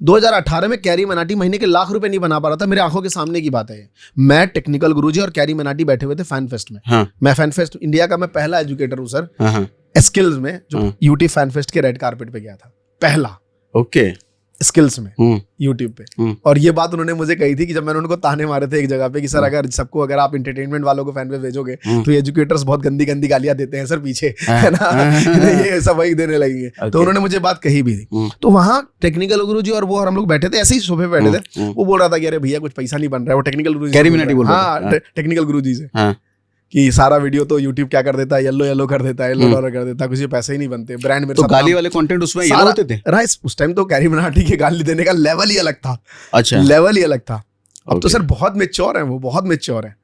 2018 में कैरी मनाटी महीने के लाख रुपए नहीं बना पा रहा था, मेरे आंखों के सामने की बात है ये। मैं टेक्निकल गुरुजी और कैरी मनाटी बैठे हुए थे फैन फेस्ट में। हाँ। मैं फैन फेस्ट इंडिया का मैं पहला एजुकेटर हूँ सर, हाँ। स्किल्स में, जो यूटी फैन फेस्ट के रेड कारपेट पे गया था पहला। ओके। स्किल्स में यूट्यूब पे। और ये बात उन्होंने मुझे कही थी कि जब मैंने उनको ताने मारे थे एक जगह पे कि सर अगर आप एंटरटेनमेंट वालों को फैन पे भेजोगे तो एजुकेटर्स बहुत गंदी गंदी गालियां देते हैं सर पीछे, है ना, ये सब वही देने लगेंगे। तो उन्होंने मुझे बात कही भी थी। तो वहाँ टेक्निकल गुरुजी और वो और हम लोग बैठे थे, ऐसे ही सोफे पे बैठे थे। वो बोल रहा था कि अरे भैया कुछ पैसा नहीं बन रहा है, वो टेक्निकल गुरुजी, हाँ टेक्निकल गुरुजी से, कि सारा वीडियो तो YouTube क्या कर देता है, येलो कर देता है, येलो डॉलर कर देता है, कुछ पैसे ही नहीं बनते, ब्रांड मेरे तो गाली वाले कंटेंट उसमें ये होते थे। राइट, उस टाइम तो कैरी मनाटी के गाली देने का लेवल ही अलग था। अच्छा, लेवल ही अलग था। अब तो सर बहुत मैच्योर है, वो बहुत मैच्योर है।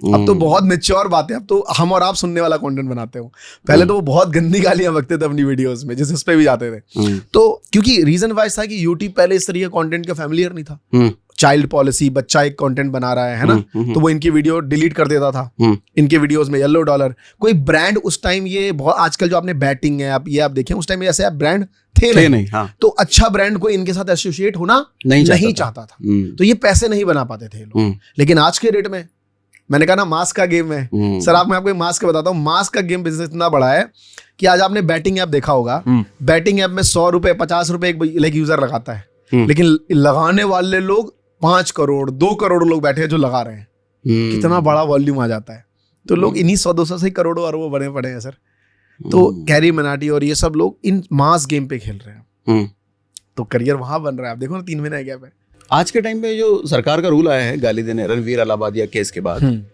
अब तो बहुत मैच्योर बात है, अब तो हम और आप सुनने वाला कंटेंट बनाते हो। पहले तो वो बहुत गंदी गालियां बकते थे अपनी वीडियोस में, जिस पे भी जाते थे। तो क्योंकि रीजन वाइज था कि यूट्यूब पहले इस तरह के कंटेंट का फैमिलियर नहीं था। चाइल्ड पॉलिसी, बच्चा एक कंटेंट बना रहा है ना, तो वो इनकी वीडियो डिलीट कर देता था। इनके वीडियोस में येलो डॉलर, कोई ब्रांड उस टाइम, ये बहुत आजकल जो आपने बैटिंग है, आप देखें, उस टाइम ऐसे ब्रांड थे नहीं। हाँ। तो अच्छा ब्रांड कोई इनके साथ एसोसिएट होना नहीं चाहता था। तो ये पैसे नहीं बना पाते थे लोग। लेकिन आज के डेट में, मैंने कहा ना मास्क का गेम है सर, मैं आपको मास्क का बताता हूँ। मास्क का गेम बिजनेस इतना बड़ा है कि आज आपने बैटिंग ऐप देखा होगा, बैटिंग ऐप में 100 रुपए 50 रुपए एक यूजर लगाता है, लेकिन लगाने वाले लोग 5 करोड़ 2 करोड़ लोग बैठे हैं जो लगा रहे हैं। कितना बड़ा वॉल्यूम आ जाता है। तो लोग इन्हीं 100-200 से करोड़ों अरबों बने पड़े हैं सर। तो कैरी मनाटी और ये सब लोग इन मास गेम पे खेल रहे हैं, तो करियर वहां बन रहा है। आप देखो ना 3 महीने गैप है। आज के टाइम पे जो सरकार का रूल आया है गाली देने, रणवीर अलाहाबादिया केस के बाद,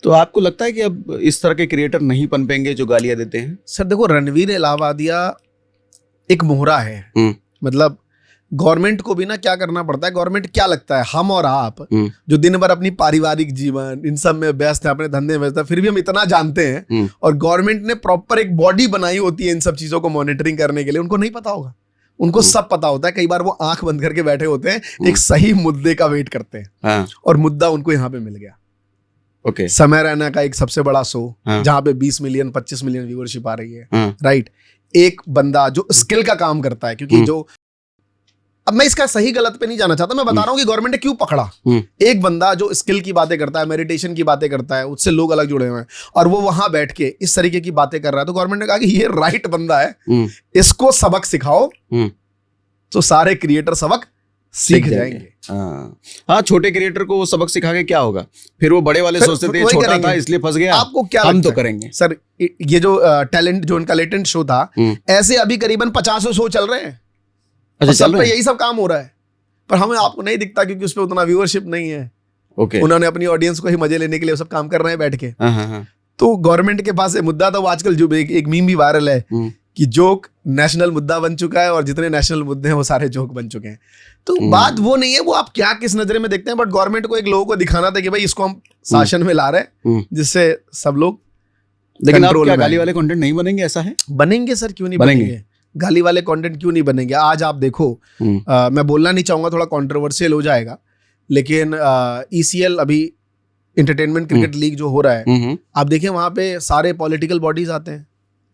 तो आपको लगता है कि अब इस तरह के क्रिएटर नहीं पनपेंगे जो गालियां देते हैं? सर देखो, रणवीर अलाहाबादिया एक मोहरा है। मतलब गवर्नमेंट को भी ना क्या करना पड़ता है, गवर्नमेंट क्या लगता है, हम और आप जो दिन भर अपनी पारिवारिक जीवन इन सब में व्यस्त है, अपने धंधे में व्यस्त है, फिर भी हम इतना जानते हैं। और गवर्नमेंट ने प्रॉपर एक बॉडी बनाई होती है इन सब चीजों को मॉनिटरिंग करने के लिए, उनको नहीं पता होगा। उनको सब पता होता है। कई बार वो आंख बंद करके बैठे होते हैं, एक सही मुद्दे का वेट करते हैं, और मुद्दा उनको यहाँ पे मिल गया। ओके। समय रैना का एक सबसे बड़ा शो, जहाँ पे 20 मिलियन 25 मिलियन व्यूअरशिप आ रही है, राइट। एक बंदा जो स्किल का काम करता है, क्योंकि जो, अब मैं इसका सही गलत पे नहीं जाना चाहता, मैं बता रहा हूँ कि गवर्नमेंट ने क्यों पकड़ा। एक बंदा जो स्किल की बातें करता है, मेडिटेशन की बातें करता है, उससे लोग अलग जुड़े हुए हैं, और वो वहां बैठ के इस तरीके की बातें कर रहा है, तो गवर्नमेंट ने कहा कि ये राइट बंदा है, इसको सबक सिखाओ, तो सारे क्रिएटर सबक सीख जाएंगे। हाँ, छोटे क्रिएटर को सबक सिखा के क्या होगा, फिर वो बड़े वाले सोचते थे छोटा था इसलिए फंस गया। आपको क्या हम तो करेंगे सर, ये जो टैलेंट, जो इनका लेटेंट शो था, ऐसे अभी करीबन 50 शो चल रहे हैं। अच्छा, सब पे यही सब काम हो रहा है, पर हमें आपको नहीं दिखता क्योंकि उस पर उतना व्यूअरशिप नहीं है। ओके। उन्होंने अपनी ऑडियंस को ही मजे लेने के लिए सब काम कर रहे हैं बैठ के। तो गवर्नमेंट के पास मुद्दा था, वो आजकल जो एक मीम भी वायरल है कि जोक नेशनल मुद्दा बन चुका है, और जितने नेशनल मुद्दे हैं वो सारे जोक बन चुके हैं। तो बात वो नहीं है, वो आप क्या किस नजरे में देखते हैं, बट गवर्नमेंट को एक लोगों को दिखाना था कि भाई इसको हम शासन में ला रहे हैं, जिससे सब लोग। लेकिन आप क्या गाली वाले कंटेंट नहीं बनेंगे, ऐसा है? बनेंगे सर, क्यों नहीं बनेंगे? गाली वाले कंटेंट क्यों नहीं बनेंगे? आज आप देखो, मैं बोलना नहीं चाहूंगा, थोड़ा कंट्रोवर्शियल हो जाएगा, लेकिन ECL अभी एंटरटेनमेंट क्रिकेट लीग जो हो रहा है, आप देखें वहां पे सारे पॉलिटिकल बॉडीज आते हैं।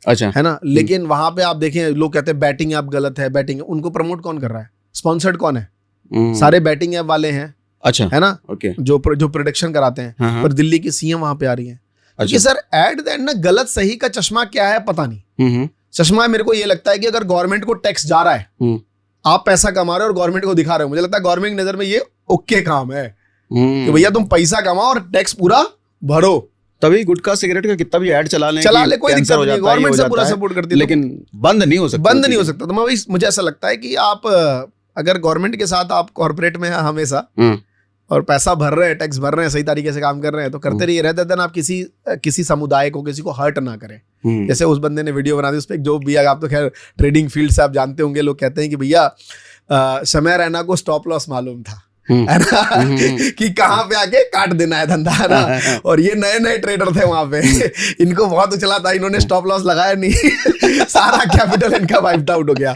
अच्छा, है ना। लेकिन वहां पे आप देखें, लोग कहते हैं बैटिंग ऐप गलत है, बैटिंग, उनको प्रमोट कौन कर रहा है? स्पॉन्सर्ड कौन है? सारे बैटिंग ऐप वाले हैं। अच्छा, है ना। ओके। जो प्रोडक्शन कराते हैं, पर दिल्ली की CM वहां पे आ रही है। अच्छा। सर एट द एंड ना, गलत सही का चश्मा क्या है पता नहीं। चश्मा मेरे को ये लगता है कि अगर गवर्नमेंट को टैक्स जा रहा है, आप पैसा कमा रहे हो और गवर्नमेंट को दिखा रहे हो, मुझे लगता है गवर्नमेंट की नजर में ये ओके काम है कि भैया तुम पैसा कमाओ और टैक्स पूरा भरो। तभी गुटखा सिगरेट का कितना भी ऐड चला ले, कोई दिक्कत नहीं, गवर्नमेंट से पूरा सपोर्ट करती है, लेकिन बंद नहीं हो सकता। तो मुझे ऐसा लगता है कि आप अगर गवर्नमेंट के साथ आप कॉर्पोरेट में हैं हमेशा, और पैसा भर रहे हैं, टैक्स भर रहे हैं, सही तरीके से काम कर रहे हैं, तो करते रहिए। रहते देन आप किसी समुदाय को, किसी को हर्ट ना करें। जैसे उस बंदे ने वीडियो बना दी, उस पर एक जोक भी, आप तो खैर ट्रेडिंग फील्ड से आप जानते होंगे, लोग कहते हैं कि भैया समय रैना को स्टॉप लॉस मालूम था, है ना, कि कहाँ पे आके काट देना है धंधा, है ना। और ये नए ट्रेडर थे वहां पे, इनको बहुत उछला था, इन्होंने स्टॉप लॉस लगाया नहीं, सारा कैपिटल इनका वाइप्ड आउट हो गया।